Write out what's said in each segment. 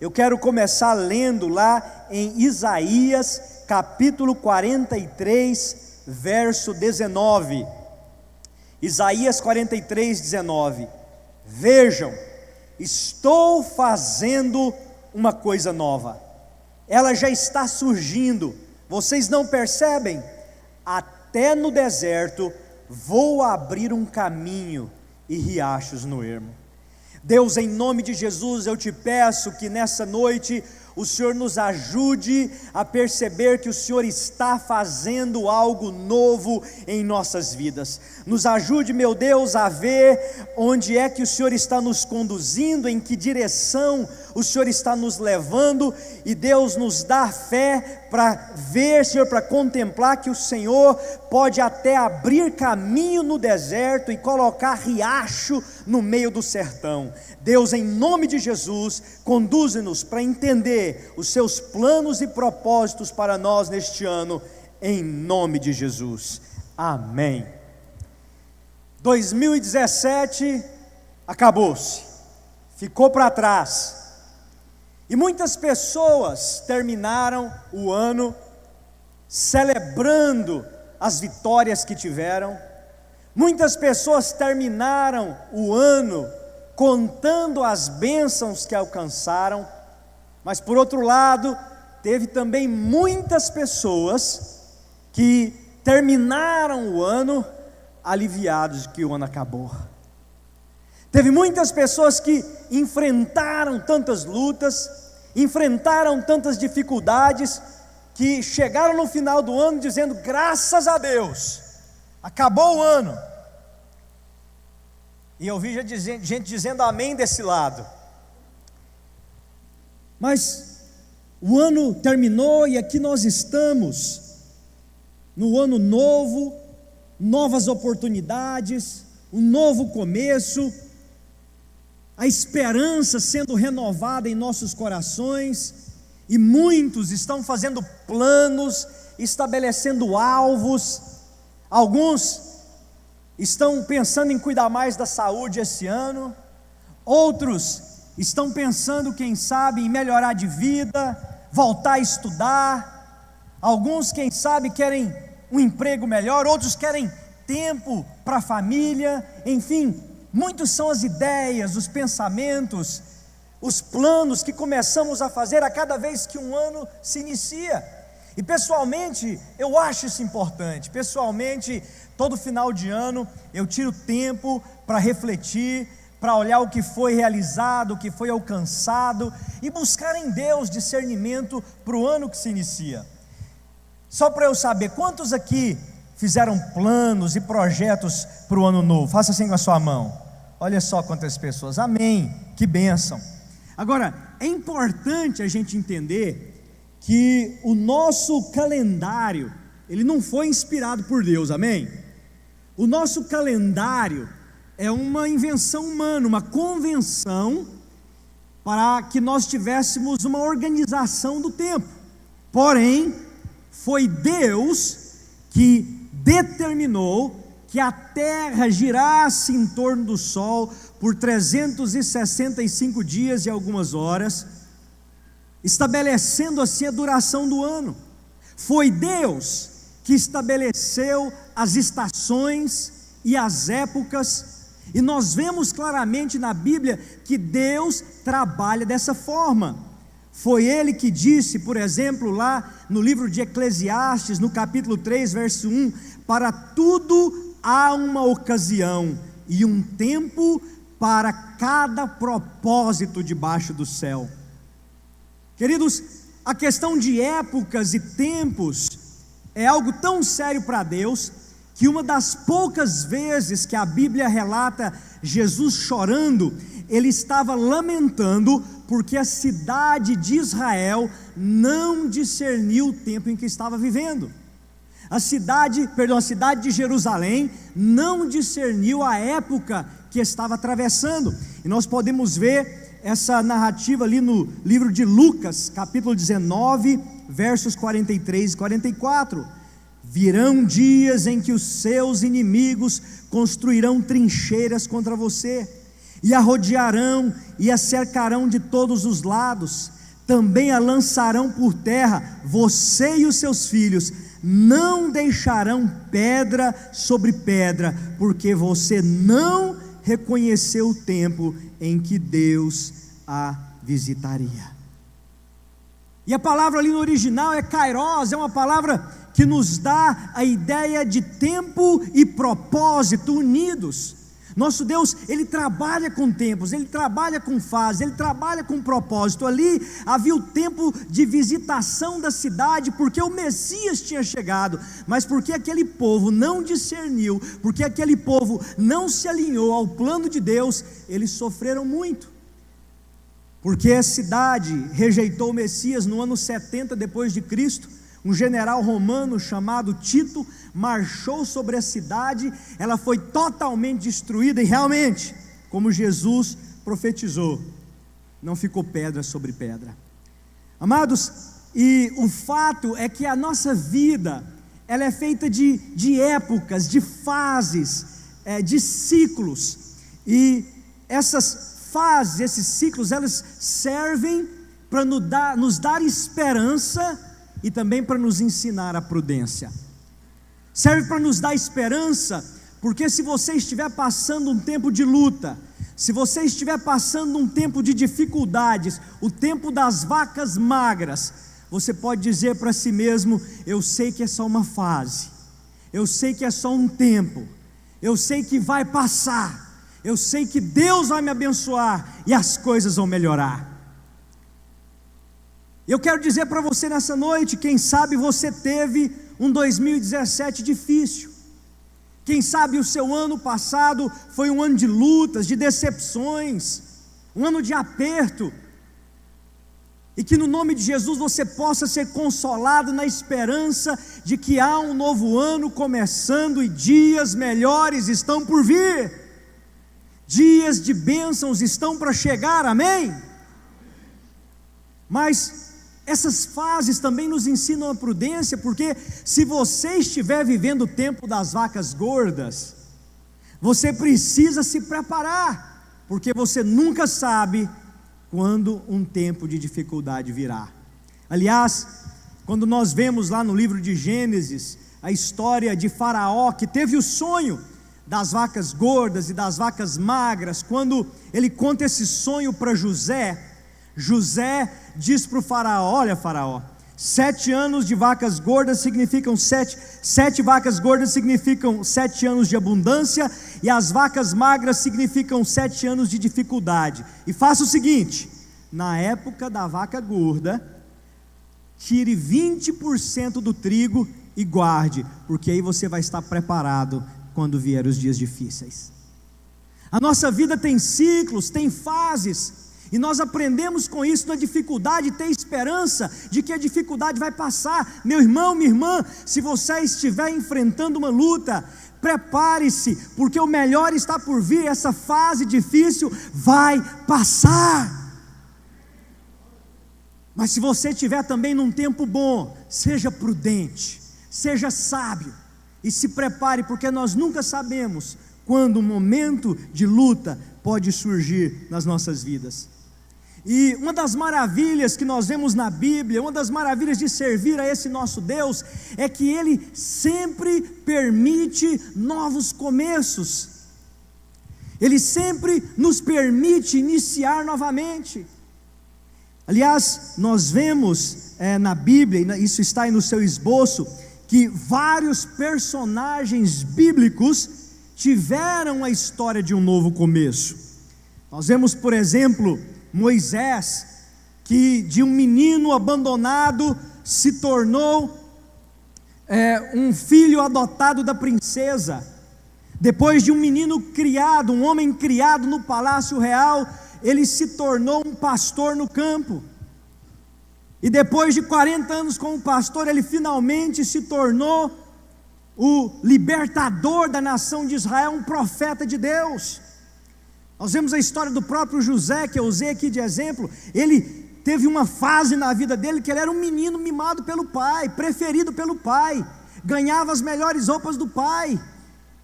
Eu quero começar lendo lá em Isaías, capítulo 43, verso 19. Isaías 43, 19. Vejam, estou fazendo uma coisa nova. Ela já está surgindo. Vocês não percebem? Até no deserto vou abrir um caminho e riachos no ermo. Deus, em nome de Jesus, eu te peço que nessa noite o Senhor nos ajude a perceber que o Senhor está fazendo algo novo em nossas vidas. Nos ajude, meu Deus, a ver onde é que o Senhor está nos conduzindo, em que direção o Senhor está nos levando, e Deus nos dá fé para ver, Senhor, para contemplar que o Senhor pode até abrir caminho no deserto e colocar riacho no meio do sertão. Deus, em nome de Jesus, conduze-nos para entender os seus planos e propósitos para nós neste ano, em nome de Jesus, amém. 2017 acabou-se, ficou para trás, e muitas pessoas terminaram o ano celebrando as vitórias que tiveram. Muitas pessoas terminaram o ano contando as bênçãos que alcançaram, mas por outro lado, teve também muitas pessoas que terminaram o ano aliviados de que o ano acabou. Teve muitas pessoas que enfrentaram tantas lutas, enfrentaram tantas dificuldades, que chegaram no final do ano dizendo: graças a Deus, acabou o ano. E eu vi gente dizendo amém desse lado. Mas o ano terminou e aqui nós estamos, no ano novo, novas oportunidades, um novo começo, a esperança sendo renovada em nossos corações, e muitos estão fazendo planos, estabelecendo alvos. Alguns estão pensando em cuidar mais da saúde esse ano, outros estão pensando, quem sabe, em melhorar de vida, voltar a estudar. Alguns, quem sabe, querem um emprego melhor, outros querem tempo para a família. Enfim, muitos são as ideias, os pensamentos, os planos que começamos a fazer a cada vez que um ano se inicia. E pessoalmente, eu acho isso importante. Pessoalmente, todo final de ano eu tiro tempo para refletir, para olhar o que foi realizado, o que foi alcançado, e buscar em Deus discernimento para o ano que se inicia. Só para eu saber, quantos aqui fizeram planos e projetos para o ano novo? Faça assim com a sua mão. Olha só quantas pessoas, amém, que bênção. Agora, é importante a gente entender que o nosso calendário, ele não foi inspirado por Deus, amém? O nosso calendário é uma invenção humana, uma convenção para que nós tivéssemos uma organização do tempo. Porém, foi Deus que determinou que a terra girasse em torno do sol por 365 dias e algumas horas, estabelecendo assim a duração do ano. Foi Deus que estabeleceu as estações e as épocas, e nós vemos claramente na Bíblia que Deus trabalha dessa forma. Foi Ele que disse, por exemplo, lá no livro de Eclesiastes, no capítulo 3, verso 1, para tudo há uma ocasião e um tempo para cada propósito debaixo do céu. Queridos, a questão de épocas e tempos é algo tão sério para Deus, que uma das poucas vezes que a Bíblia relata Jesus chorando, ele estava lamentando porque a cidade de Israel não discerniu o tempo em que estava vivendo. A cidade de Jerusalém não discerniu a época que estava atravessando. E nós podemos ver essa narrativa ali no livro de Lucas, capítulo 19, versos 43 e 44. Virão dias em que os seus inimigos construirão trincheiras contra você, e a rodearão e a cercarão de todos os lados, também a lançarão por terra, você e os seus filhos, não deixarão pedra sobre pedra, porque você não reconheceu o tempo em que Deus a visitaria. E a palavra ali no original é kairos, é uma palavra que nos dá a ideia de tempo e propósito unidos. Nosso Deus, Ele trabalha com tempos, Ele trabalha com fases, Ele trabalha com propósito. Ali havia o tempo de visitação da cidade, porque o Messias tinha chegado, mas porque aquele povo não discerniu, porque aquele povo não se alinhou ao plano de Deus, eles sofreram muito. Porque a cidade rejeitou o Messias no ano 70 depois de Cristo. Um general romano chamado Tito marchou sobre a cidade, ela foi totalmente destruída, e realmente, como Jesus profetizou, não ficou pedra sobre pedra. Amados, e o fato é que a nossa vida, ela é feita de épocas, de fases, de ciclos, e essas fases, esses ciclos, elas servem para nos dar esperança, e também para nos ensinar a prudência. Serve para nos dar esperança, porque se você estiver passando um tempo de luta, se você estiver passando um tempo de dificuldades, o tempo das vacas magras, você pode dizer para si mesmo: eu sei que é só uma fase, eu sei que é só um tempo, eu sei que vai passar, eu sei que Deus vai me abençoar e as coisas vão melhorar. Eu quero dizer para você nessa noite, quem sabe você teve um 2017 difícil, quem sabe o seu ano passado foi um ano de lutas, de decepções, um ano de aperto, e que no nome de Jesus você possa ser consolado na esperança de que há um novo ano começando e dias melhores estão por vir, dias de bênçãos estão para chegar, amém? Mas essas fases também nos ensinam a prudência, porque se você estiver vivendo o tempo das vacas gordas, você precisa se preparar, porque você nunca sabe quando um tempo de dificuldade virá. Aliás, quando nós vemos lá no livro de Gênesis, a história de Faraó, que teve o sonho das vacas gordas e das vacas magras, quando ele conta esse sonho para José, José diz para o faraó: olha, faraó, 7 anos de vacas gordas significam 7 vacas gordas significam 7 anos de abundância, e as vacas magras significam 7 anos de dificuldade. E faça o seguinte: na época da vaca gorda, tire 20% do trigo e guarde, porque aí você vai estar preparado quando vier os dias difíceis. A nossa vida tem ciclos, tem fases, e nós aprendemos com isso na dificuldade, ter esperança de que a dificuldade vai passar. Meu irmão, minha irmã, se você estiver enfrentando uma luta, prepare-se, porque o melhor está por vir. Essa fase difícil vai passar. Mas se você estiver também num tempo bom, seja prudente, seja sábio, e se prepare, porque nós nunca sabemos quando um momento de luta pode surgir nas nossas vidas. E uma das maravilhas que nós vemos na Bíblia, uma das maravilhas de servir a esse nosso Deus, é que Ele sempre permite novos começos, Ele sempre nos permite iniciar novamente. Aliás, nós vemos na Bíblia, e isso está aí no seu esboço, que vários personagens bíblicos tiveram a história de um novo começo. Nós vemos, por exemplo, Moisés, que de um menino abandonado se tornou um filho adotado da princesa. Depois de um menino criado, um homem criado no palácio real, ele se tornou um pastor no campo. E depois de 40 anos como pastor, ele finalmente se tornou o libertador da nação de Israel, um profeta de Deus. Nós vemos a história do próprio José, que eu usei aqui de exemplo. Ele teve uma fase na vida dele que ele era um menino mimado pelo pai, preferido pelo pai, ganhava as melhores roupas do pai.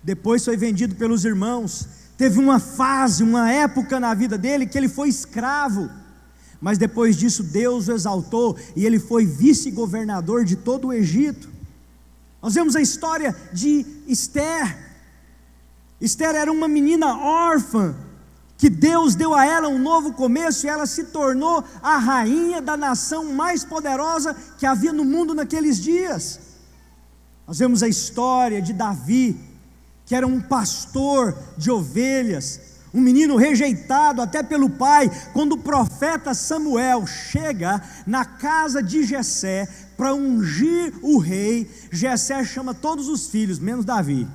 Depois foi vendido pelos irmãos, Teve uma fase, uma época na vida dele que ele foi escravo, mas depois disso Deus o exaltou e ele foi vice-governador de todo o Egito. Nós vemos a história de Esther. Esther era uma menina órfã, que Deus deu a ela um novo começo, e ela se tornou a rainha da nação mais poderosa que havia no mundo naqueles dias. Nós vemos a história de Davi, que era um pastor de ovelhas, um menino rejeitado até pelo pai. Quando o profeta Samuel chega na casa de Jessé para ungir o rei, Jessé chama todos os filhos, menos Davi.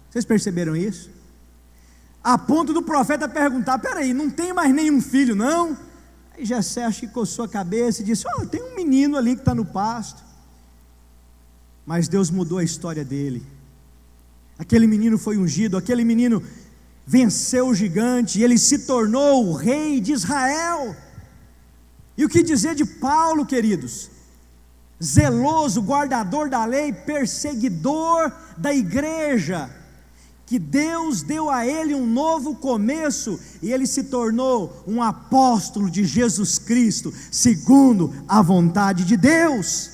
Vocês perceberam isso? A ponto do profeta perguntar: peraí, não tem mais nenhum filho não? Aí Jessé acho que coçou a cabeça e disse: tem um menino ali que está no pasto. Mas Deus mudou a história dele. Aquele menino foi ungido, aquele menino venceu o gigante, e ele se tornou o rei de Israel. E o que dizer de Paulo, queridos? Zeloso, guardador da lei, perseguidor da igreja, que Deus deu a ele um novo começo, e ele se tornou um apóstolo de Jesus Cristo, segundo a vontade de Deus.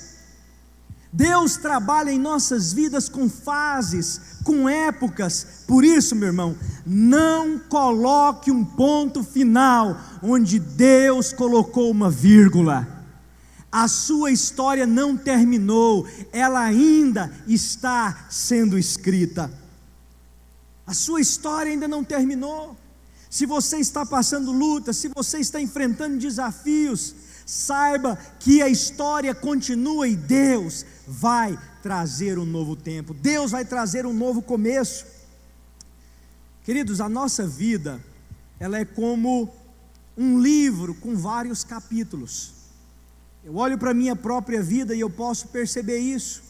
Deus trabalha em nossas vidas com fases, com épocas. Por isso, meu irmão, não coloque um ponto final onde Deus colocou uma vírgula. A sua história não terminou, ela ainda está sendo escrita. A sua história ainda não terminou. Se você está passando luta, se você está enfrentando desafios, saiba que a história continua e Deus vai trazer um novo tempo, Deus vai trazer um novo começo. Queridos, a nossa vida, ela é como um livro com vários capítulos. Eu olho para a minha própria vida e eu posso perceber isso.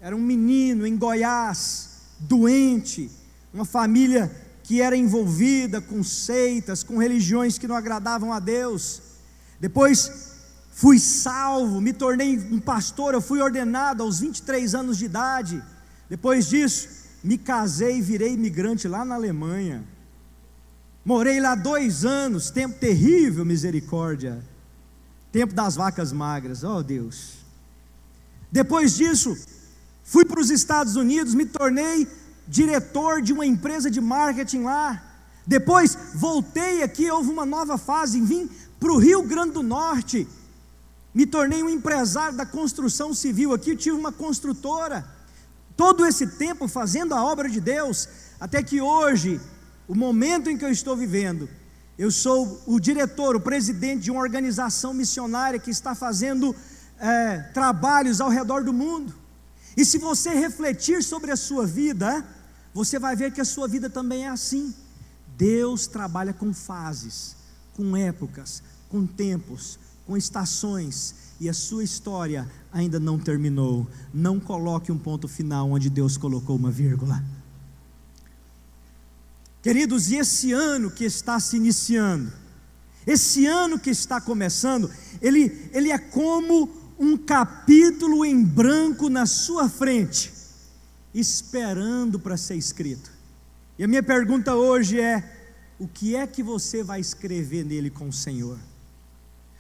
Era um menino em Goiás, doente, uma família que era envolvida com seitas, com religiões que não agradavam a Deus. Depois fui salvo, me tornei um pastor, eu fui ordenado aos 23 anos de idade. Depois disso, me casei e virei imigrante lá na Alemanha. Morei lá 2 anos, tempo terrível, misericórdia. Tempo das vacas magras, oh Deus. Depois disso, fui para os Estados Unidos, me tornei diretor de uma empresa de marketing lá. Depois voltei aqui, houve uma nova fase, vim para o Rio Grande do Norte, me tornei um empresário da construção civil aqui, tive uma construtora. Todo esse tempo fazendo a obra de Deus, até que hoje, o momento em que eu estou vivendo, eu sou o diretor, o presidente de uma organização missionária que está fazendo trabalhos ao redor do mundo. E se você refletir sobre a sua vida, você vai ver que a sua vida também é assim. Deus trabalha com fases, com épocas, com tempos, com estações, e a sua história ainda não terminou. Não coloque um ponto final onde Deus colocou uma vírgula. Queridos, e esse ano que está se iniciando, esse ano que está começando, ele é como um capítulo em branco na sua frente, esperando para ser escrito. E a minha pergunta hoje é: o que é que você vai escrever nele com o Senhor?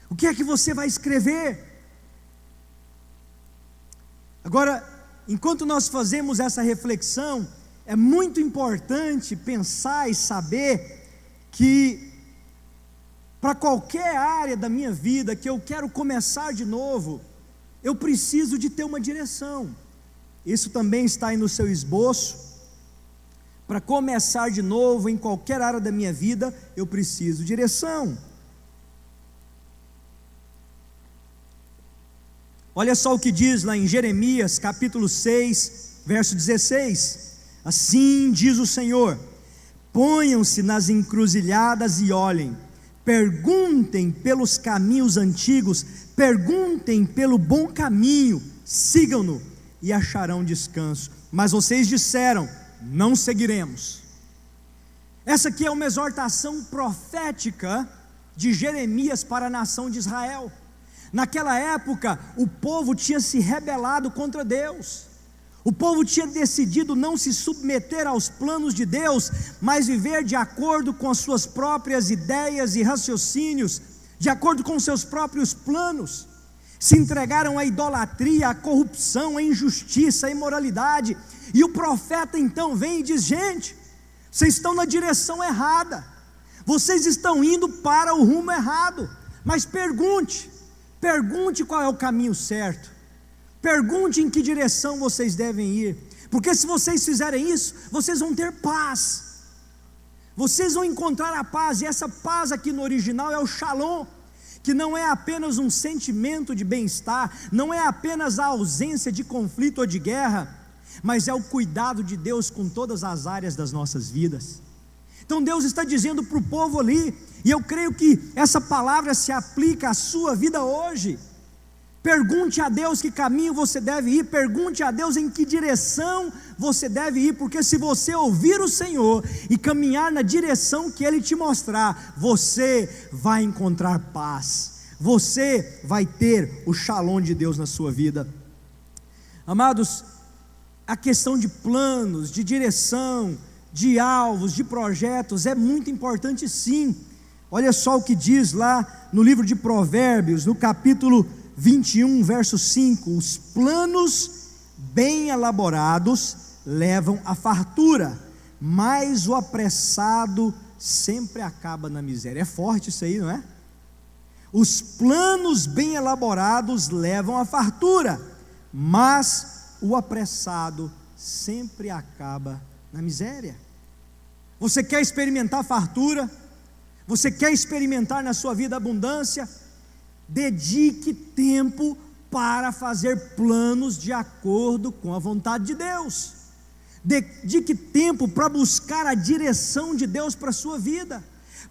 O que é que você vai escrever? Agora, enquanto nós fazemos essa reflexão, é muito importante pensar e saber que, para qualquer área da minha vida que eu quero começar de novo, eu preciso de ter uma direção. Isso também está aí no seu esboço. Para começar de novo em qualquer área da minha vida, eu preciso de direção. Olha só o que diz lá em Jeremias capítulo 6, verso 16. Assim diz o Senhor: ponham-se nas encruzilhadas e olhem, perguntem pelos caminhos antigos, perguntem pelo bom caminho, sigam-no e acharão descanso. Mas vocês disseram: não seguiremos. Essa aqui é uma exortação profética de Jeremias para a nação de Israel. Naquela época, o povo tinha se rebelado contra Deus. O povo tinha decidido não se submeter aos planos de Deus, mas viver de acordo com as suas próprias ideias e raciocínios, de acordo com seus próprios planos. Se entregaram à idolatria, à corrupção, à injustiça, à imoralidade. E o profeta então vem e diz: gente, vocês estão na direção errada, vocês estão indo para o rumo errado. Mas pergunte qual é o caminho certo. Pergunte em que direção vocês devem ir, porque se vocês fizerem isso, vocês vão ter paz, vocês vão encontrar a paz. E essa paz aqui no original é o shalom, que não é apenas um sentimento de bem-estar, não é apenas a ausência de conflito ou de guerra, mas é o cuidado de Deus com todas as áreas das nossas vidas. Então Deus está dizendo para o povo ali, e eu creio que essa palavra se aplica à sua vida hoje. Pergunte a Deus que caminho você deve ir, pergunte a Deus em que direção você deve ir, porque se você ouvir o Senhor e caminhar na direção que Ele te mostrar, você vai encontrar paz, você vai ter o shalom de Deus na sua vida. Amados, a questão de planos, de direção, de alvos, de projetos é muito importante, sim. Olha só o que diz lá no livro de Provérbios, no capítulo 21, verso 5: os planos bem elaborados levam à fartura, mas o apressado sempre acaba na miséria. É forte isso aí, não é? Os planos bem elaborados levam à fartura, mas o apressado sempre acaba na miséria. Você quer experimentar fartura? Você quer experimentar na sua vida abundância? Dedique tempo para fazer planos de acordo com a vontade de Deus. Dedique tempo para buscar a direção de Deus para a sua vida,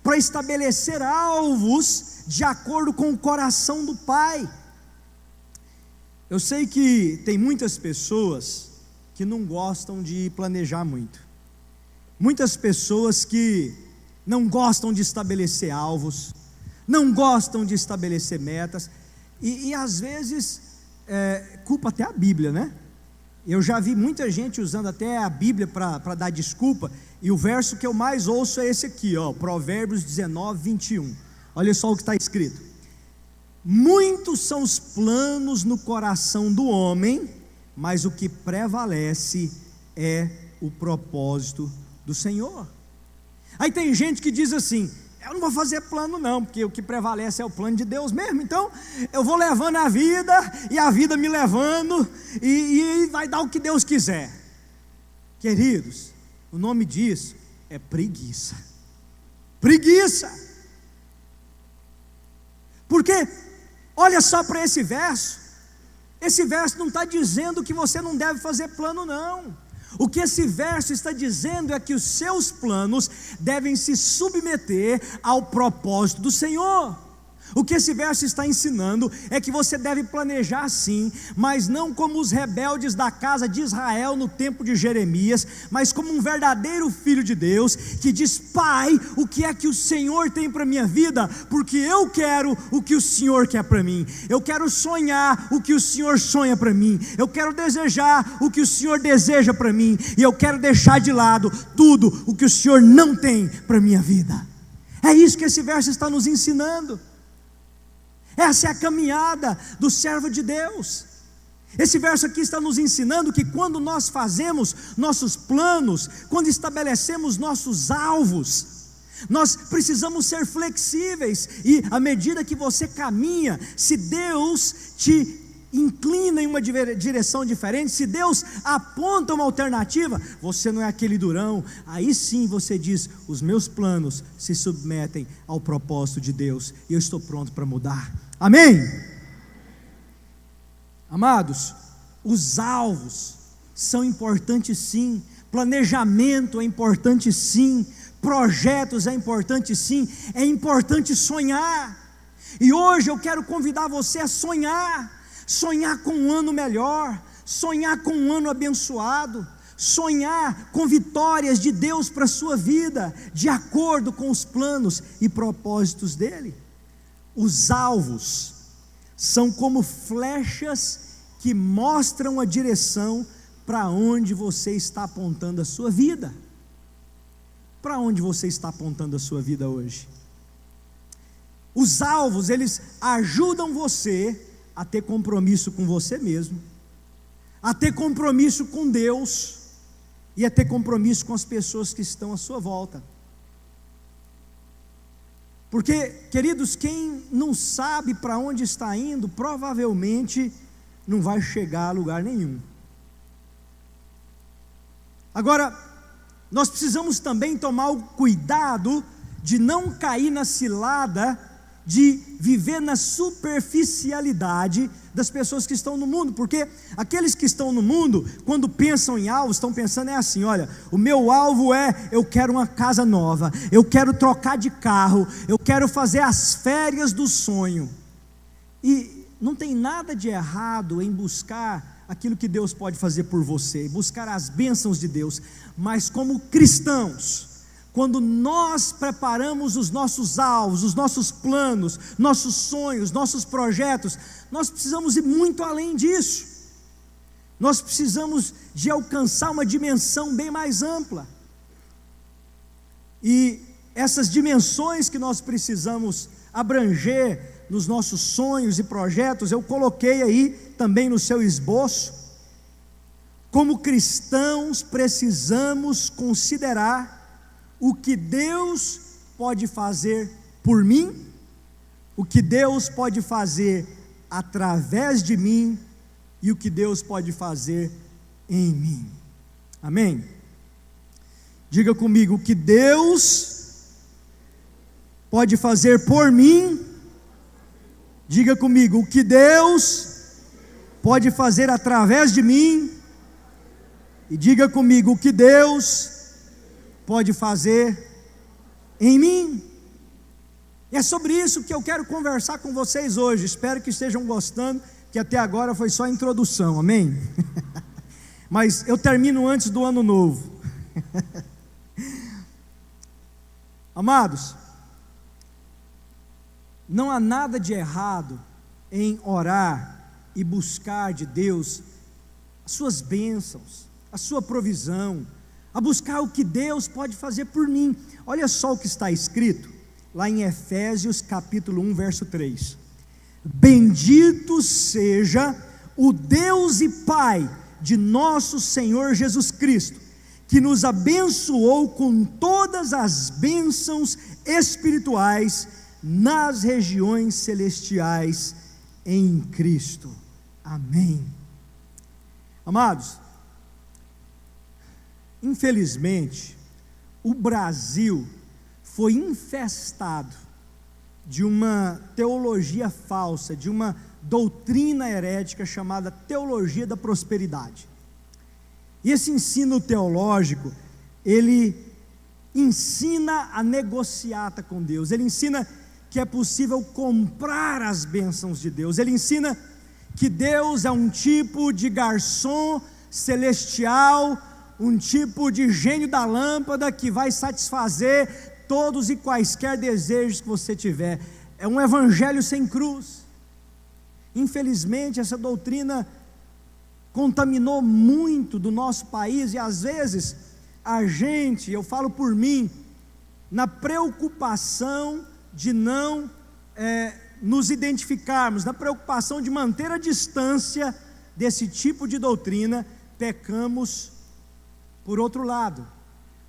para estabelecer alvos de acordo com o coração do Pai. Eu sei que tem muitas pessoas que não gostam de planejar muito, muitas pessoas que não gostam de estabelecer alvos, não gostam de estabelecer metas, e às vezes culpa até a Bíblia, né? Eu já vi muita gente usando até a Bíblia para dar desculpa, e o verso que eu mais ouço é esse aqui, ó, Provérbios 19, 21, olha só o que está escrito: muitos são os planos no coração do homem, mas o que prevalece é o propósito do Senhor. Aí tem gente que diz assim: eu não vou fazer plano não, porque o que prevalece é o plano de Deus mesmo, então eu vou levando a vida, e a vida me levando, e vai dar o que Deus quiser. Queridos, o nome disso é preguiça. Preguiça. Porque olha só para esse verso não está dizendo que você não deve fazer plano não. O que esse verso está dizendo é que os seus planos devem se submeter ao propósito do Senhor. O que esse verso está ensinando é que você deve planejar sim, mas não como os rebeldes da casa de Israel no tempo de Jeremias, mas como um verdadeiro filho de Deus, que diz: Pai, o que é que o Senhor tem para a minha vida? Porque eu quero o que o Senhor quer para mim, eu quero sonhar o que o Senhor sonha para mim, eu quero desejar o que o Senhor deseja para mim, e eu quero deixar de lado tudo o que o Senhor não tem para a minha vida. É isso que esse verso está nos ensinando. Essa é a caminhada do servo de Deus. Esse verso aqui está nos ensinando que quando nós fazemos nossos planos, quando estabelecemos nossos alvos, nós precisamos ser flexíveis, e à medida que você caminha, se Deus te inclina em uma direção diferente, se Deus aponta uma alternativa, você não é aquele durão, aí sim você diz: os meus planos se submetem ao propósito de Deus, e eu estou pronto para mudar. Amém? Amados, os alvos são importantes sim, planejamento é importante sim, projetos é importante sim, é importante sonhar. E hoje eu quero convidar você a sonhar com um ano melhor, sonhar com um ano abençoado, sonhar com vitórias de Deus para a sua vida, de acordo com os planos e propósitos dele. Os alvos são como flechas que mostram a direção para onde você está apontando a sua vida. Para onde você está apontando a sua vida hoje? Os alvos, eles ajudam você a ter compromisso com você mesmo, a ter compromisso com Deus e a ter compromisso com as pessoas que estão à sua volta. Porque, queridos, quem não sabe para onde está indo, provavelmente não vai chegar a lugar nenhum. Agora, nós precisamos também tomar o cuidado de não cair na cilada de viver na superficialidade das pessoas que estão no mundo, porque aqueles que estão no mundo, quando pensam em alvos, estão pensando assim: olha, o meu alvo é, eu quero uma casa nova, eu quero trocar de carro, eu quero fazer as férias do sonho. E não tem nada de errado em buscar aquilo que Deus pode fazer por você, buscar as bênçãos de Deus, mas como cristãos, quando nós preparamos os nossos alvos, os nossos planos, nossos sonhos, nossos projetos, nós precisamos ir muito além disso. Nós precisamos de alcançar uma dimensão bem mais ampla. E essas dimensões que nós precisamos abranger nos nossos sonhos e projetos, eu coloquei aí também no seu esboço. Como cristãos, precisamos considerar o que Deus pode fazer por mim, o que Deus pode fazer através de mim e o que Deus pode fazer em mim. Amém? Diga comigo: o que Deus pode fazer por mim. Diga comigo: o que Deus pode fazer através de mim. E diga comigo: o que Deus pode fazer em mim. E é sobre isso que eu quero conversar com vocês hoje. Espero que estejam gostando, que até agora foi só a introdução, amém? Mas eu termino antes do ano novo. Amados, não há nada de errado em orar e buscar de Deus as suas bênçãos, a sua provisão, a buscar o que Deus pode fazer por mim. Olha só o que está escrito lá em Efésios capítulo 1, verso 3: bendito seja o Deus e Pai de nosso Senhor Jesus Cristo, que nos abençoou com todas as bênçãos espirituais nas regiões celestiais em Cristo. Amém. Amados, infelizmente, o Brasil foi infestado de uma teologia falsa, de uma doutrina herética chamada teologia da prosperidade. E esse ensino teológico, ele ensina a negociata com Deus, ele ensina que é possível comprar as bênçãos de Deus, ele ensina que Deus é um tipo de garçom celestial, um tipo de gênio da lâmpada que vai satisfazer todos e quaisquer desejos que você tiver. É um evangelho sem cruz. Infelizmente, essa doutrina contaminou muito do nosso país, e às vezes a gente, eu falo por mim, na preocupação de não nos identificarmos, na preocupação de manter a distância desse tipo de doutrina, pecamos por outro lado,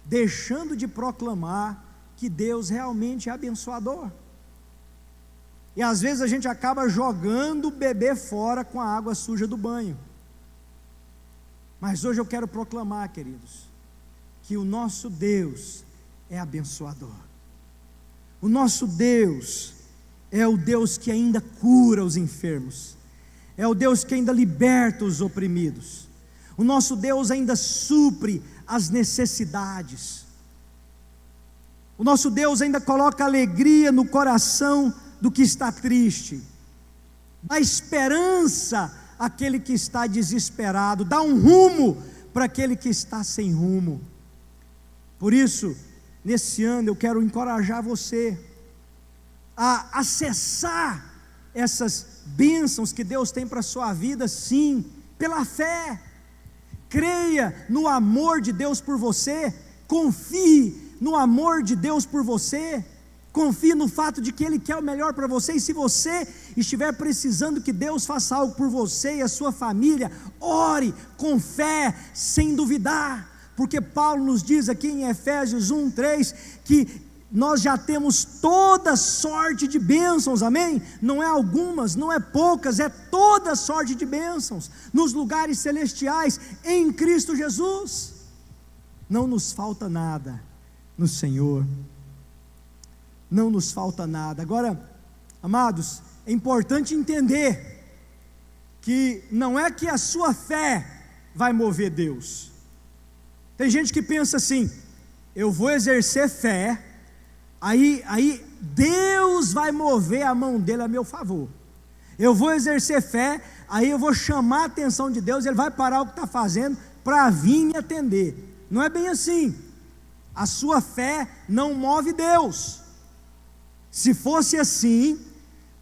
deixando de proclamar que Deus realmente é abençoador. E às vezes a gente acaba jogando o bebê fora com a água suja do banho. Mas hoje eu quero proclamar, queridos, que o nosso Deus é abençoador. O nosso Deus é o Deus que ainda cura os enfermos, é o Deus que ainda liberta os oprimidos. O nosso Deus ainda supre as necessidades. O nosso Deus ainda coloca alegria no coração do que está triste, dá esperança àquele que está desesperado, dá um rumo para aquele que está sem rumo. Por isso, nesse ano eu quero encorajar você a acessar essas bênçãos que Deus tem para a sua vida, sim, pela fé. creia no amor de Deus por você, confie no amor de Deus por você, confie no fato de que Ele quer o melhor para você, e se você estiver precisando que Deus faça algo por você e a sua família, ore com fé, sem duvidar, porque Paulo nos diz aqui em Efésios 1:3, que nós já temos toda sorte de bênçãos, amém? Não é algumas, não é poucas, é toda sorte de bênçãos, nos lugares celestiais, em Cristo Jesus. Não nos falta nada no Senhor, não nos falta nada. Agora, amados, é importante entender, que não é que a sua fé vai mover Deus. Tem gente que pensa assim: eu vou exercer fé, aí Deus vai mover a mão dele a meu favor. Eu vou exercer fé, aí eu vou chamar a atenção de Deus, Ele vai parar o que está fazendo para vir me atender. Não é bem assim. A sua fé não move Deus. Se fosse assim,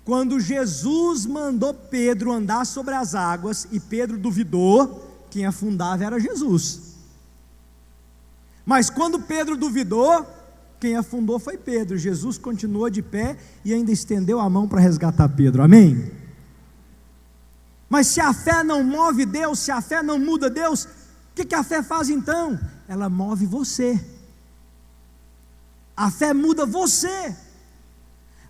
quando Jesus mandou Pedro andar sobre as águas e Pedro duvidou, quem afundava era Jesus. Mas quando Pedro duvidou, quem afundou foi Pedro. Jesus continuou de pé e ainda estendeu a mão para resgatar Pedro, amém? Mas se a fé não move Deus, se a fé não muda Deus, o que a fé faz então? Ela move você. A fé muda você.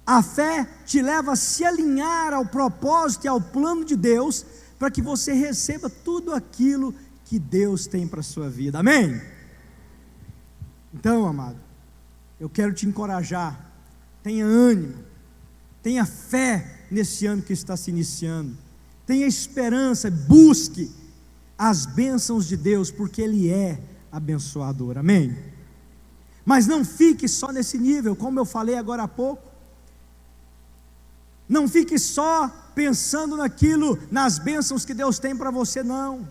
A fé te leva a se alinhar ao propósito e ao plano de Deus, para que você receba tudo aquilo que Deus tem para a sua vida, amém? Então, amado, eu quero te encorajar, tenha ânimo, tenha fé nesse ano que está se iniciando, tenha esperança, busque as bênçãos de Deus, porque Ele é abençoador, amém? Mas não fique só nesse nível, como eu falei agora há pouco, não fique só pensando naquilo, nas bênçãos que Deus tem para você, não.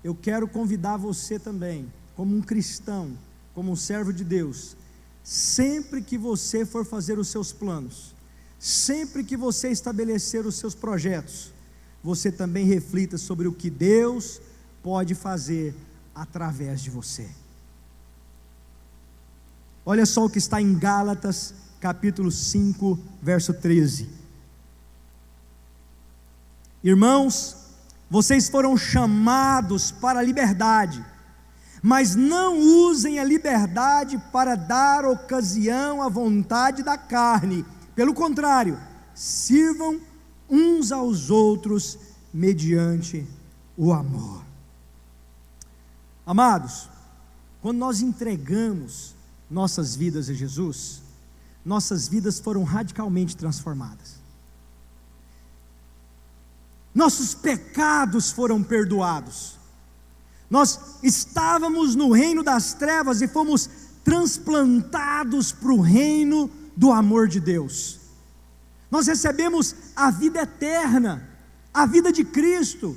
Eu quero convidar você também, como um cristão, como um servo de Deus, sempre que você for fazer os seus planos, sempre que você estabelecer os seus projetos, você também reflita sobre o que Deus pode fazer através de você. Olha só o que está em Gálatas capítulo 5, verso 13. Irmãos, vocês foram chamados para a liberdade, mas não usem a liberdade para dar ocasião à vontade da carne. Pelo contrário, sirvam uns aos outros mediante o amor. Amados, quando nós entregamos nossas vidas a Jesus, nossas vidas foram radicalmente transformadas. Nossos pecados foram perdoados. Nós estávamos no reino das trevas e fomos transplantados para o reino do amor de Deus. Nós recebemos a vida eterna, a vida de Cristo.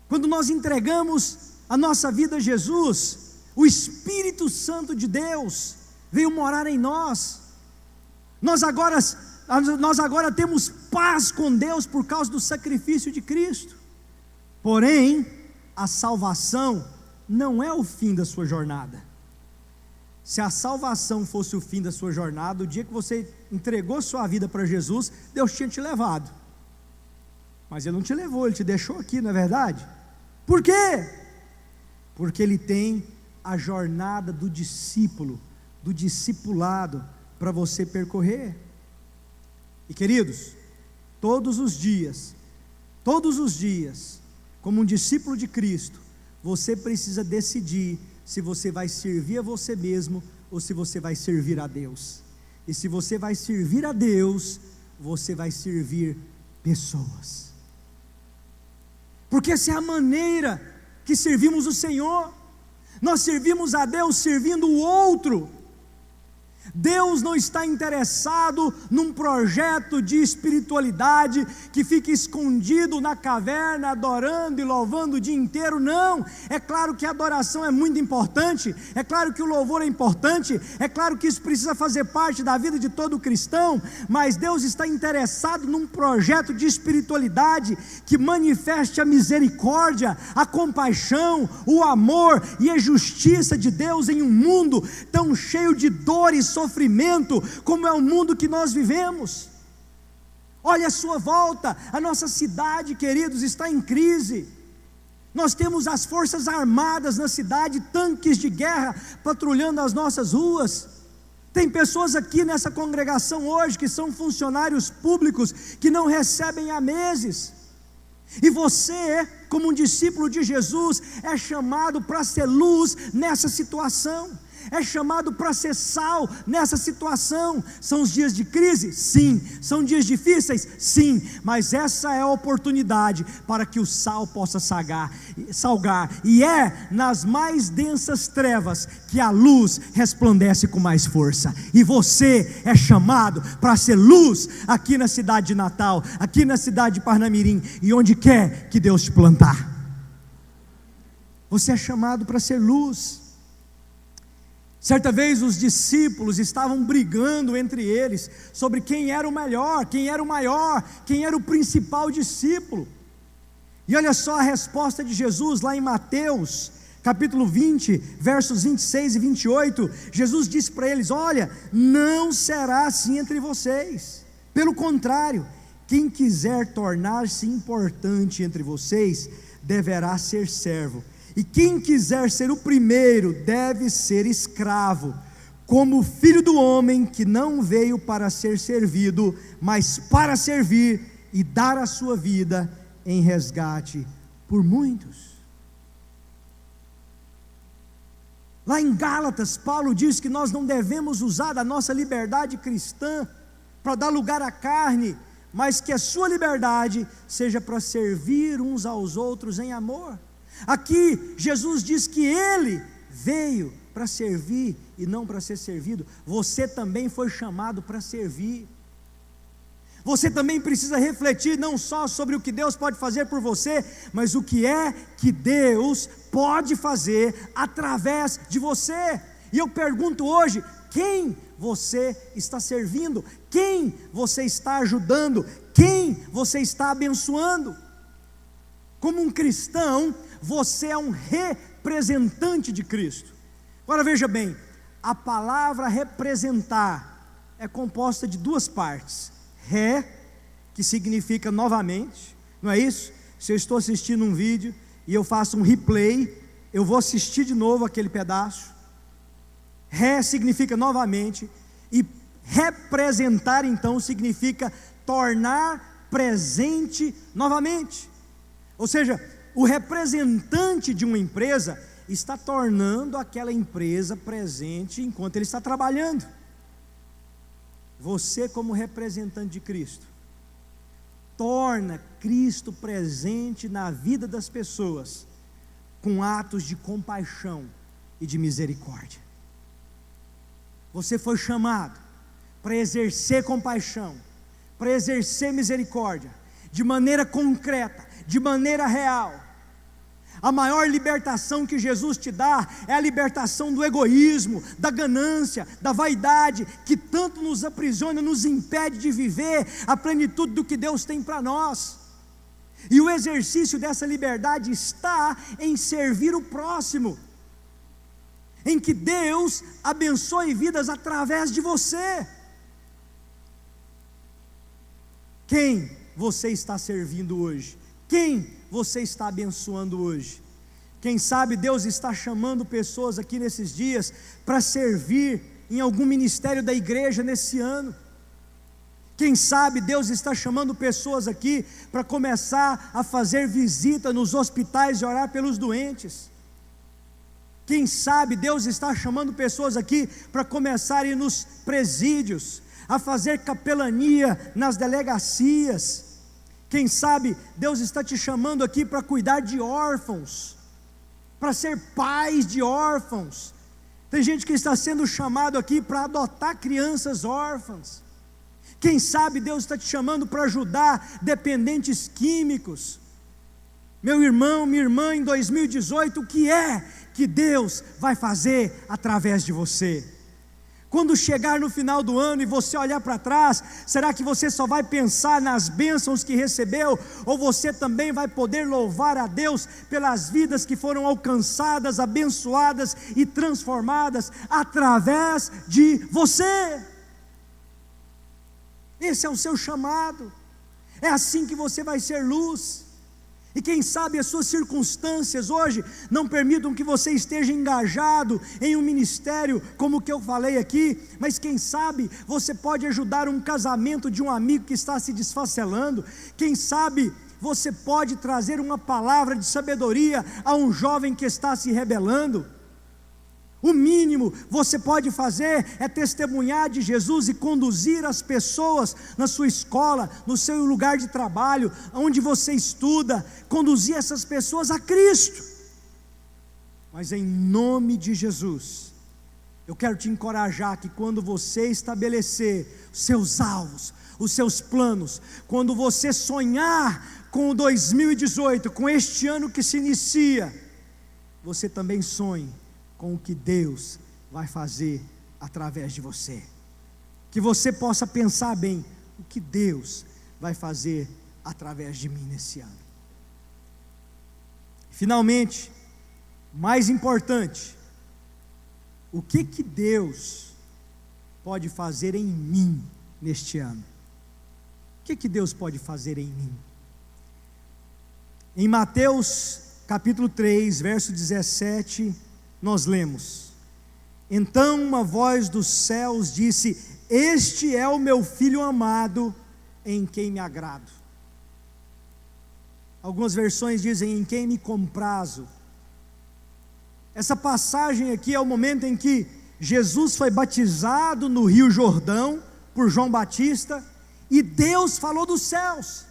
Quando nós entregamos a nossa vida a Jesus, o Espírito Santo de Deus veio morar em nós. Nós agora temos paz com Deus por causa do sacrifício de Cristo. Porém, a salvação não é o fim da sua jornada. Se a salvação fosse o fim da sua jornada, o dia que você entregou sua vida para Jesus, Deus tinha te levado. Mas Ele não te levou, Ele te deixou aqui, não é verdade? Por quê? Porque Ele tem a jornada do discípulo, do discipulado, para você percorrer. E queridos, todos os dias, como um discípulo de Cristo, você precisa decidir se você vai servir a você mesmo ou se você vai servir a Deus. E se você vai servir a Deus, você vai servir pessoas. Porque essa é a maneira que servimos o Senhor. Nós servimos a Deus servindo o outro. Deus não está interessado num projeto de espiritualidade que fique escondido na caverna, adorando e louvando o dia inteiro. Não, é claro que a adoração é muito importante, é claro que o louvor é importante, é claro que isso precisa fazer parte da vida de todo cristão, mas Deus está interessado num projeto de espiritualidade que manifeste a misericórdia, a compaixão, o amor e a justiça de Deus em um mundo tão cheio de dor e sofrimento como é o mundo que nós vivemos. Olha a sua volta, a nossa cidade, queridos, está em crise. Nós temos as forças armadas na cidade, tanques de guerra patrulhando as nossas ruas. Tem pessoas aqui nessa congregação hoje que são funcionários públicos que não recebem há meses. E você, como um discípulo de Jesus, é chamado para ser luz nessa situação, é chamado para ser sal nessa situação. São os dias de crise? Sim. São dias difíceis? Sim. Mas essa é a oportunidade para que o sal possa salgar. E é nas mais densas trevas que a luz resplandece com mais força. E você é chamado para ser luz aqui na cidade de Natal, aqui na cidade de Parnamirim e onde quer que Deus te plantar. Você é chamado para ser luz. Certa vez os discípulos estavam brigando entre eles sobre quem era o melhor, quem era o maior, quem era o principal discípulo. E olha só a resposta de Jesus lá em Mateus, capítulo 20, versos 26 e 28. Jesus disse para eles: olha, não será assim entre vocês. Pelo contrário, quem quiser tornar-se importante entre vocês, deverá ser servo. E quem quiser ser o primeiro deve ser escravo, como o Filho do Homem, que não veio para ser servido, mas para servir e dar a sua vida em resgate por muitos. Lá em Gálatas, Paulo diz que nós não devemos usar da nossa liberdade cristã para dar lugar à carne, mas que a sua liberdade seja para servir uns aos outros em amor. Aqui Jesus diz que Ele veio para servir e não para ser servido. Você também foi chamado para servir. Você também precisa refletir não só sobre o que Deus pode fazer por você, mas o que é que Deus pode fazer através de você. E eu pergunto hoje: quem você está servindo? Quem você está ajudando? Quem você está abençoando? Como um cristão, você é um representante de Cristo. Agora veja bem, a palavra representar é composta de duas partes. Que significa novamente, não é isso? Se eu estou assistindo um vídeo e eu faço um replay, eu vou assistir de novo aquele pedaço. Significa novamente, e representar então significa tornar presente novamente. Ou seja, o representante de uma empresa está tornando aquela empresa presente enquanto ele está trabalhando. Você, como representante de Cristo, torna Cristo presente na vida das pessoas com atos de compaixão e de misericórdia. Você foi chamado para exercer compaixão, para exercer misericórdia, de maneira concreta, de maneira real. A maior libertação que Jesus te dá é a libertação do egoísmo, da ganância, da vaidade, que tanto nos aprisiona, nos impede de viver a plenitude do que Deus tem para nós. E o exercício dessa liberdade está em servir o próximo, em que Deus abençoe vidas através de você. Quem você está servindo hoje? Quem você está abençoando hoje? Quem sabe Deus está chamando pessoas aqui nesses dias para servir em algum ministério da igreja nesse ano. Quem sabe Deus está chamando pessoas aqui para começar a fazer visita nos hospitais e orar pelos doentes. Quem sabe Deus está chamando pessoas aqui para começar a ir nos presídios, a fazer capelania nas delegacias. Quem sabe Deus está te chamando aqui para cuidar de órfãos, para ser pais de órfãos. Tem gente que está sendo chamado aqui para adotar crianças órfãs. Quem sabe Deus está te chamando para ajudar dependentes químicos. Meu irmão, minha irmã, em 2018, o que é que Deus vai fazer através de você? Quando chegar no final do ano e você olhar para trás, será que você só vai pensar nas bênçãos que recebeu? Ou você também vai poder louvar a Deus pelas vidas que foram alcançadas, abençoadas e transformadas através de você? Esse é o seu chamado. É assim que você vai ser luz. E quem sabe as suas circunstâncias hoje não permitam que você esteja engajado em um ministério como o que eu falei aqui, mas quem sabe você pode ajudar um casamento de um amigo que está se desfacelando. Quem sabe você pode trazer uma palavra de sabedoria a um jovem que está se rebelando. O mínimo você pode fazer é testemunhar de Jesus e conduzir as pessoas na sua escola, no seu lugar de trabalho, onde você estuda, conduzir essas pessoas a Cristo. Mas em nome de Jesus, eu quero te encorajar que quando você estabelecer os seus alvos, os seus planos, quando você sonhar com o 2018, com este ano que se inicia, você também sonhe com o que Deus vai fazer através de você. Que você possa pensar bem o que Deus vai fazer através de mim nesse ano. Finalmente, mais importante, o que Deus pode fazer em mim neste ano? O que Deus pode fazer em mim? Em Mateus capítulo 3, verso 17, nós lemos: então uma voz dos céus disse: este é o meu filho amado, em quem me agrado. Algumas versões dizem: em quem me comprazo. Essa passagem aqui é o momento em que Jesus foi batizado no Rio Jordão por João Batista, e Deus falou dos céus.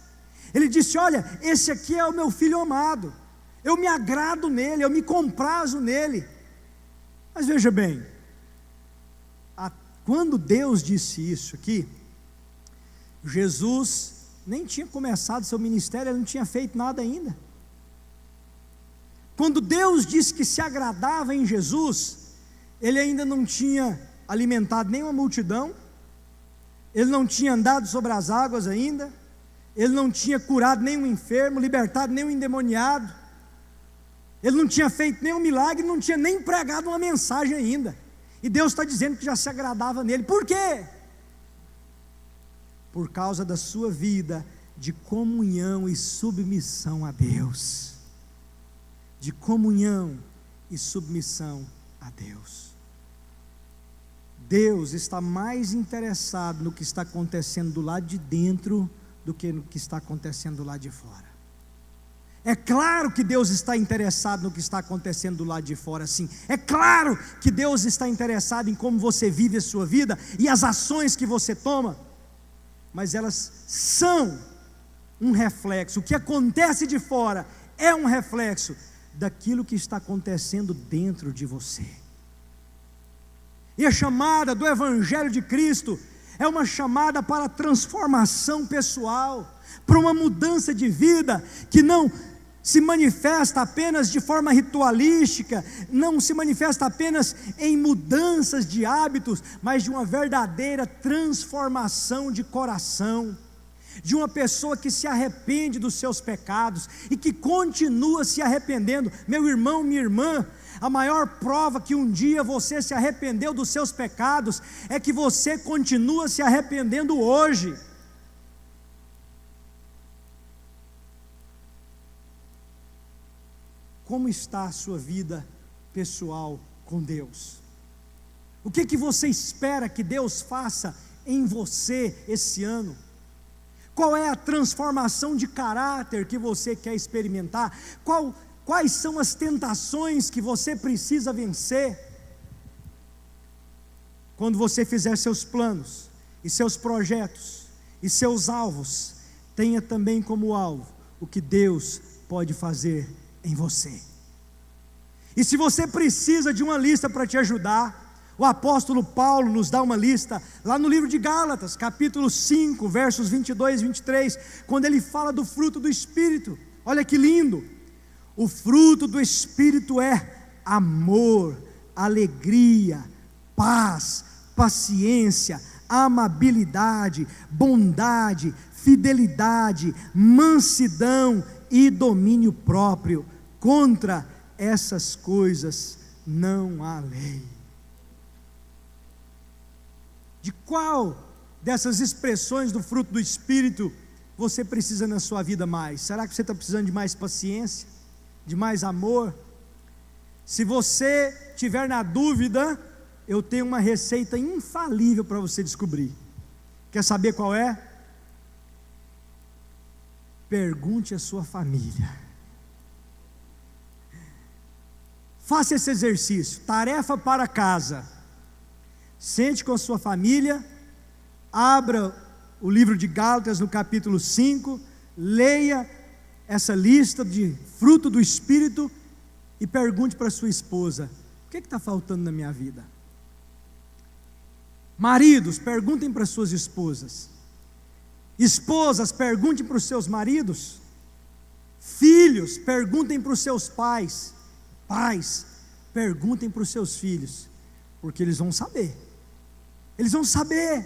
Ele disse: olha, esse aqui é o meu filho amado, eu me agrado nele, eu me comprazo nele. Mas veja bem, quando Deus disse isso aqui, Jesus nem tinha começado seu ministério, ele não tinha feito nada ainda. Quando Deus disse que se agradava em Jesus, ele ainda não tinha alimentado nenhuma multidão, ele não tinha andado sobre as águas ainda, ele não tinha curado nenhum enfermo, libertado nenhum endemoniado, ele não tinha feito nenhum milagre, não tinha nem pregado uma mensagem ainda, e Deus está dizendo que já se agradava nele. Por quê? Por causa da sua vida de comunhão e submissão a Deus, de comunhão e submissão a Deus. Deus está mais interessado no que está acontecendo do lado de dentro do que no que está acontecendo do lado de fora. É claro que Deus está interessado no que está acontecendo do lado de fora, sim. É claro que Deus está interessado em como você vive a sua vida e as ações que você toma, mas elas são um reflexo. O que acontece de fora é um reflexo daquilo que está acontecendo dentro de você. E a chamada do Evangelho de Cristo é uma chamada para transformação pessoal, para uma mudança de vida que não se manifesta apenas de forma ritualística, não se manifesta apenas em mudanças de hábitos, mas de uma verdadeira transformação de coração, de uma pessoa que se arrepende dos seus pecados e que continua se arrependendo. Meu irmão, minha irmã, a maior prova que um dia você se arrependeu dos seus pecados é que você continua se arrependendo hoje. Como está a sua vida pessoal com Deus? O que você espera que Deus faça em você esse ano? Qual é a transformação de caráter que você quer experimentar? Quais são as tentações que você precisa vencer? Quando você fizer seus planos, e seus projetos, e seus alvos, tenha também como alvo o que Deus pode fazer em você. E se você precisa de uma lista para te ajudar, o apóstolo Paulo nos dá uma lista, lá no livro de Gálatas, capítulo 5, versos 22 e 23, quando ele fala do fruto do Espírito. Olha que lindo! O fruto do Espírito é amor, alegria, paz, paciência, amabilidade, bondade, fidelidade, mansidão e domínio próprio. Contra essas coisas não há lei. De qual dessas expressões do fruto do Espírito você precisa na sua vida mais? Será que você está precisando de mais paciência? De mais amor? Se você tiver na dúvida, eu tenho uma receita infalível para você descobrir. Quer saber qual é? Pergunte à sua família. Faça esse exercício, tarefa para casa. Sente com a sua família, abra o livro de Gálatas no capítulo 5, leia essa lista de fruto do Espírito e pergunte para sua esposa: o que está faltando na minha vida? Maridos, perguntem para suas esposas. Esposas, perguntem para os seus maridos. Filhos, perguntem para os seus pais. Pais, perguntem para os seus filhos, porque eles vão saber. Eles vão saber.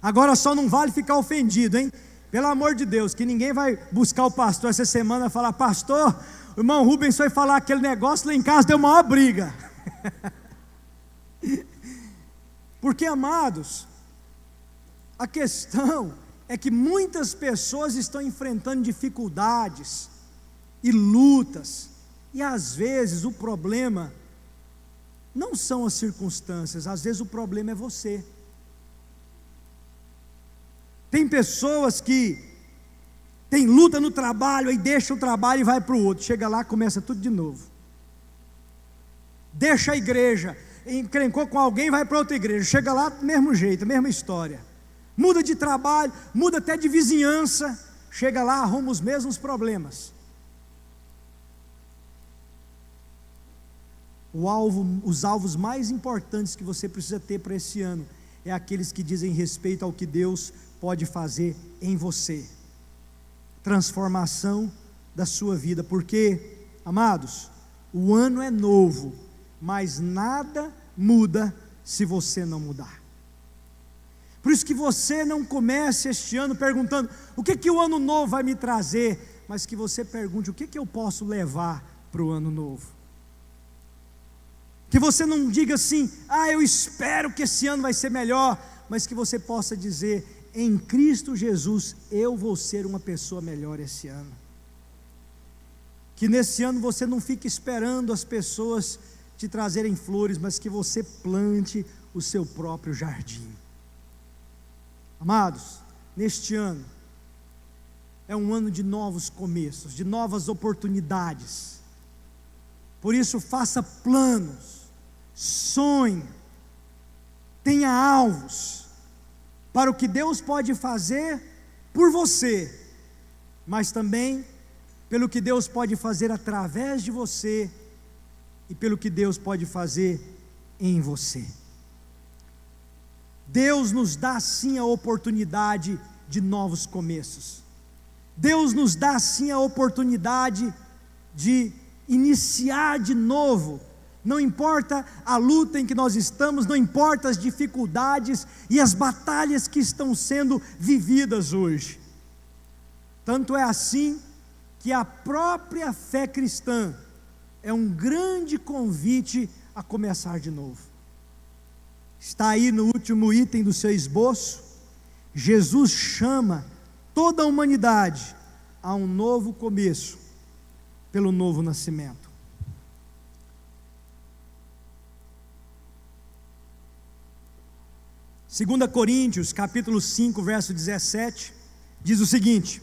Agora só não vale ficar ofendido, hein? Pelo amor de Deus, que ninguém vai buscar o pastor essa semana e falar: pastor, o irmão Rubens foi falar aquele negócio lá em casa, deu maior briga. Porque, amados, a questão é que muitas pessoas estão enfrentando dificuldades e lutas, e às vezes o problema não são as circunstâncias, às vezes o problema é você. Tem pessoas que tem luta no trabalho, aí deixa o trabalho e vai para o outro, chega lá, começa tudo de novo. Deixa a igreja, encrencou com alguém, vai para outra igreja, chega lá, mesmo jeito, mesma história. Muda de trabalho, muda até de vizinhança, chega lá, arruma os mesmos problemas. Os alvos mais importantes que você precisa ter para esse ano é aqueles que dizem respeito ao que Deus pode fazer em você. Transformação da sua vida, porque, amados, o ano é novo, mas nada muda se você não mudar. Por isso que você não comece este ano perguntando: o que o ano novo vai me trazer? Mas que você pergunte: o que eu posso levar para o ano novo? Que você não diga assim: eu espero que esse ano vai ser melhor, mas que você possa dizer: em Cristo Jesus eu vou ser uma pessoa melhor esse ano. Que nesse ano você não fique esperando as pessoas te trazerem flores, mas que você plante o seu próprio jardim. Amados, neste ano é um ano de novos começos, de novas oportunidades. Por isso, faça planos, sonhe, tenha alvos para o que Deus pode fazer por você, mas também pelo que Deus pode fazer através de você e pelo que Deus pode fazer em você. Deus nos dá sim a oportunidade de novos começos. Deus nos dá sim a oportunidade de iniciar de novo. Não importa a luta em que nós estamos, não importa as dificuldades e as batalhas que estão sendo vividas hoje. Tanto é assim que a própria fé cristã é um grande convite a começar de novo. Está aí no último item do seu esboço. Jesus chama toda a humanidade a um novo começo, pelo novo nascimento. Segunda Coríntios, capítulo 5, verso 17, diz o seguinte: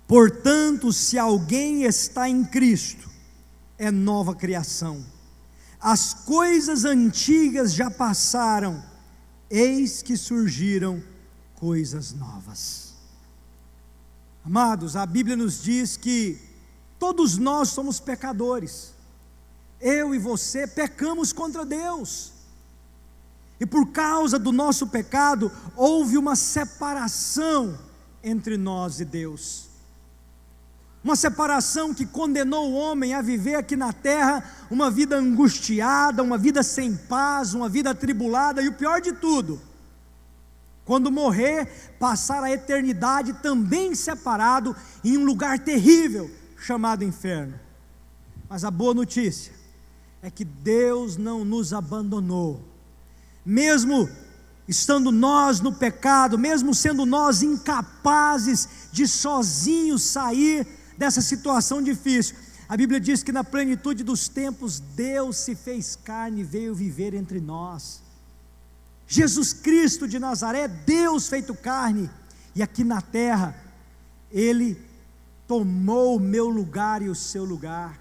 portanto, se alguém está em Cristo, é nova criação. As coisas antigas já passaram, eis que surgiram coisas novas. Amados, a Bíblia nos diz que todos nós somos pecadores, eu e você pecamos contra Deus, e por causa do nosso pecado, houve uma separação entre nós e Deus, uma separação que condenou o homem a viver aqui na terra uma vida angustiada, uma vida sem paz, uma vida atribulada, e o pior de tudo, quando morrer, passar a eternidade também separado em um lugar terrível, chamado inferno. Mas a boa notícia é que Deus não nos abandonou, mesmo estando nós no pecado, mesmo sendo nós incapazes de sozinhos sair dessa situação difícil. A Bíblia diz que na plenitude dos tempos, Deus se fez carne e veio viver entre nós. Jesus Cristo de Nazaré, Deus feito carne, e aqui na terra, Ele tomou o meu lugar e o seu lugar,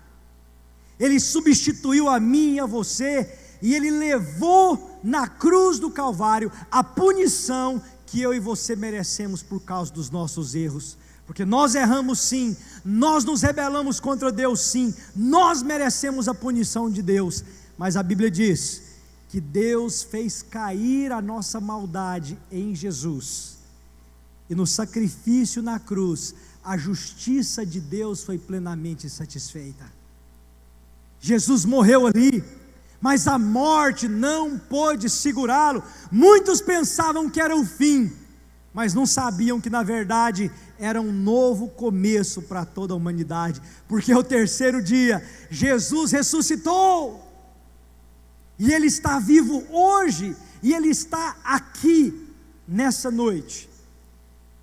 Ele substituiu a mim e a você, e Ele levou na cruz do Calvário a punição que eu e você merecemos por causa dos nossos erros, porque nós erramos sim, nós nos rebelamos contra Deus sim, nós merecemos a punição de Deus, mas a Bíblia diz que Deus fez cair a nossa maldade em Jesus, e no sacrifício na cruz, a justiça de Deus foi plenamente satisfeita. Jesus morreu ali, mas a morte não pôde segurá-lo. Muitos pensavam que era o fim, mas não sabiam que na verdade era um novo começo para toda a humanidade, porque ao terceiro dia, Jesus ressuscitou, e Ele está vivo hoje, e Ele está aqui, nessa noite,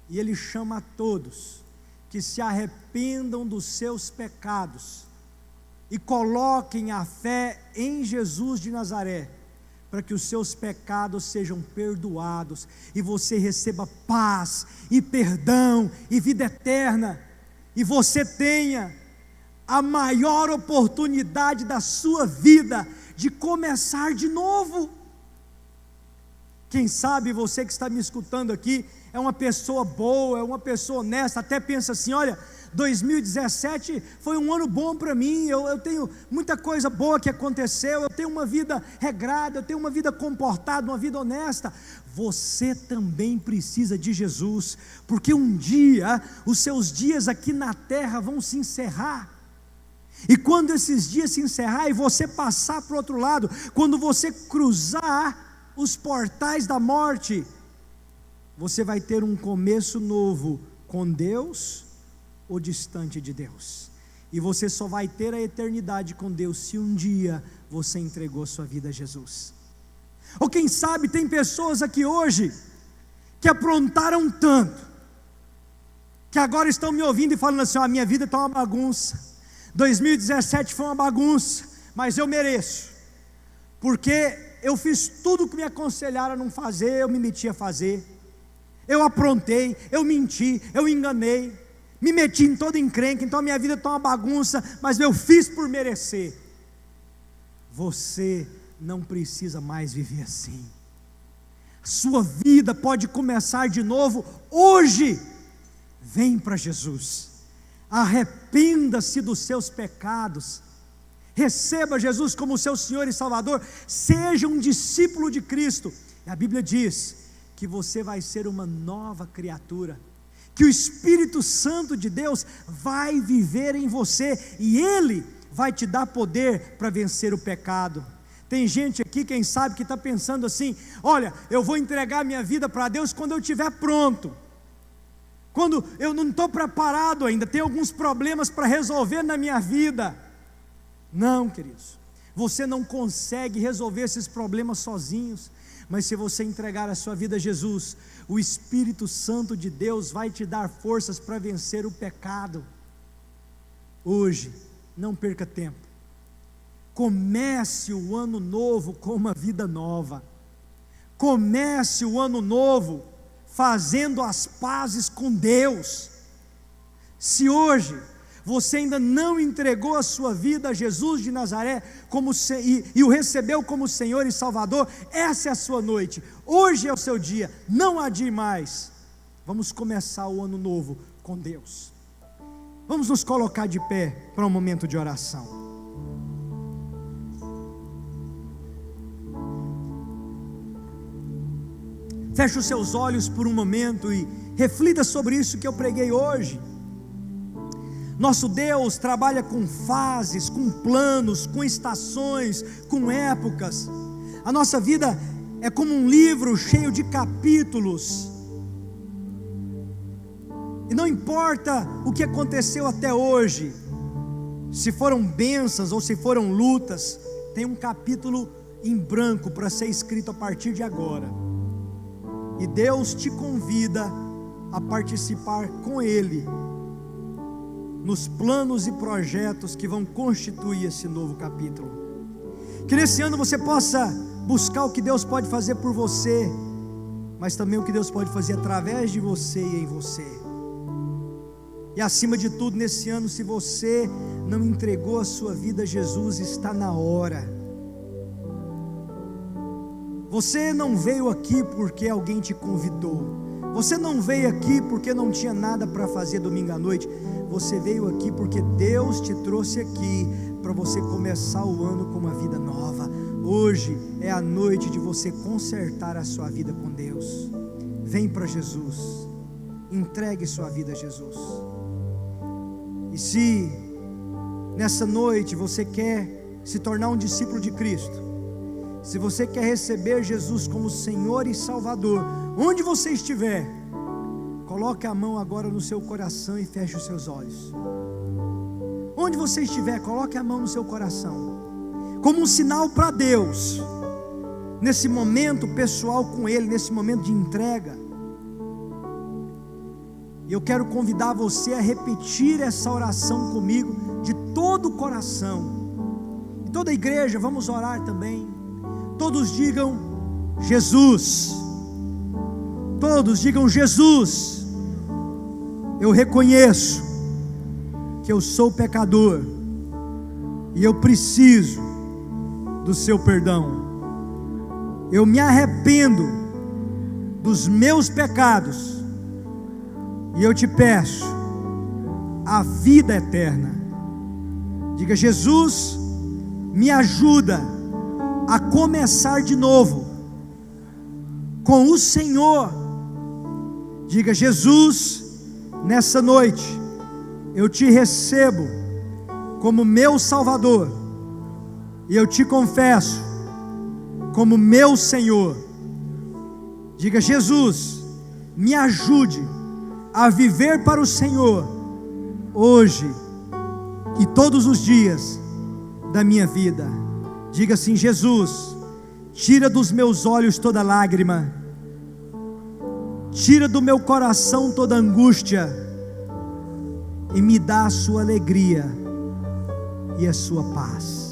e Ele chama a todos, que se arrependam dos seus pecados, e coloquem a fé em Jesus de Nazaré, para que os seus pecados sejam perdoados, e você receba paz, e perdão, e vida eterna, e você tenha a maior oportunidade da sua vida, de começar de novo. Quem sabe você que está me escutando aqui, é uma pessoa boa, é uma pessoa honesta, até pensa assim, olha, 2017 foi um ano bom para mim, eu tenho muita coisa boa que aconteceu, eu tenho uma vida regrada, eu tenho uma vida comportada, uma vida honesta. Você também precisa de Jesus, porque um dia, os seus dias aqui na terra vão se encerrar, e quando esses dias se encerrar, e você passar para o outro lado, quando você cruzar os portais da morte, você vai ter um começo novo com Deus, ou distante de Deus, e você só vai ter a eternidade com Deus, se um dia você entregou sua vida a Jesus. Ou quem sabe, tem pessoas aqui hoje, que aprontaram tanto, que agora estão me ouvindo e falando assim, a minha vida está uma bagunça, 2017 foi uma bagunça, mas eu mereço, porque eu fiz tudo o que me aconselharam a não fazer, eu me meti a fazer, eu aprontei, eu menti, eu enganei, me meti em toda encrenca, então a minha vida está uma bagunça, mas eu fiz por merecer. Você não precisa mais viver assim, sua vida pode começar de novo hoje. Vem para Jesus, arrependa-se dos seus pecados, receba Jesus como seu Senhor e Salvador, seja um discípulo de Cristo, e a Bíblia diz que você vai ser uma nova criatura, que o Espírito Santo de Deus vai viver em você, e Ele vai te dar poder para vencer o pecado. Tem gente aqui, quem sabe, que está pensando assim, olha, eu vou entregar minha vida para Deus quando eu estiver pronto, quando eu não estou preparado ainda, tem alguns problemas para resolver na minha vida. Não, queridos, você não consegue resolver esses problemas sozinhos, mas se você entregar a sua vida a Jesus, o Espírito Santo de Deus vai te dar forças para vencer o pecado. Hoje, não perca tempo, comece o ano novo com uma vida nova, comece o ano novo fazendo as pazes com Deus. Se hoje você ainda não entregou a sua vida a Jesus de Nazaré e o recebeu como Senhor e Salvador, essa é a sua noite, hoje é o seu dia, não adie mais. Vamos começar o ano novo com Deus. Vamos nos colocar de pé para um momento de oração. Feche os seus olhos por um momento e reflita sobre isso que eu preguei hoje. Nosso Deus trabalha com fases, com planos, com estações, com épocas. A nossa vida é como um livro cheio de capítulos. E não importa o que aconteceu até hoje, se foram bênçãos ou se foram lutas, tem um capítulo em branco para ser escrito a partir de agora. E Deus te convida a participar com Ele nos planos e projetos que vão constituir esse novo capítulo. Que nesse ano você possa buscar o que Deus pode fazer por você, mas também o que Deus pode fazer através de você e em você. E acima de tudo, nesse ano, se você não entregou a sua vida a Jesus, está na hora. Você não veio aqui porque alguém te convidou. Você não veio aqui porque não tinha nada para fazer domingo à noite. Você veio aqui porque Deus te trouxe aqui para você começar o ano com uma vida nova. Hoje é a noite de você consertar a sua vida com Deus. Vem para Jesus, entregue sua vida a Jesus. E se nessa noite você quer se tornar um discípulo de Cristo, se você quer receber Jesus como Senhor e Salvador, onde você estiver, coloque a mão agora no seu coração e feche os seus olhos. Onde você estiver, coloque a mão no seu coração, como um sinal para Deus, nesse momento pessoal com Ele, nesse momento de entrega. E eu quero convidar você a repetir essa oração comigo, de todo o coração. E toda a igreja, vamos orar também. Todos digam Jesus. Todos digam Jesus. Eu reconheço que eu sou pecador e eu preciso do seu perdão. Eu me arrependo dos meus pecados e eu te peço a vida eterna. Diga: Jesus, me ajuda a começar de novo com o Senhor. Diga: Jesus, nessa noite eu te recebo como meu Salvador e eu te confesso como meu Senhor. Diga: Jesus, me ajude a viver para o Senhor hoje e todos os dias da minha vida. Diga assim: Jesus, tira dos meus olhos toda lágrima, tira do meu coração toda angústia e me dá a sua alegria e a sua paz.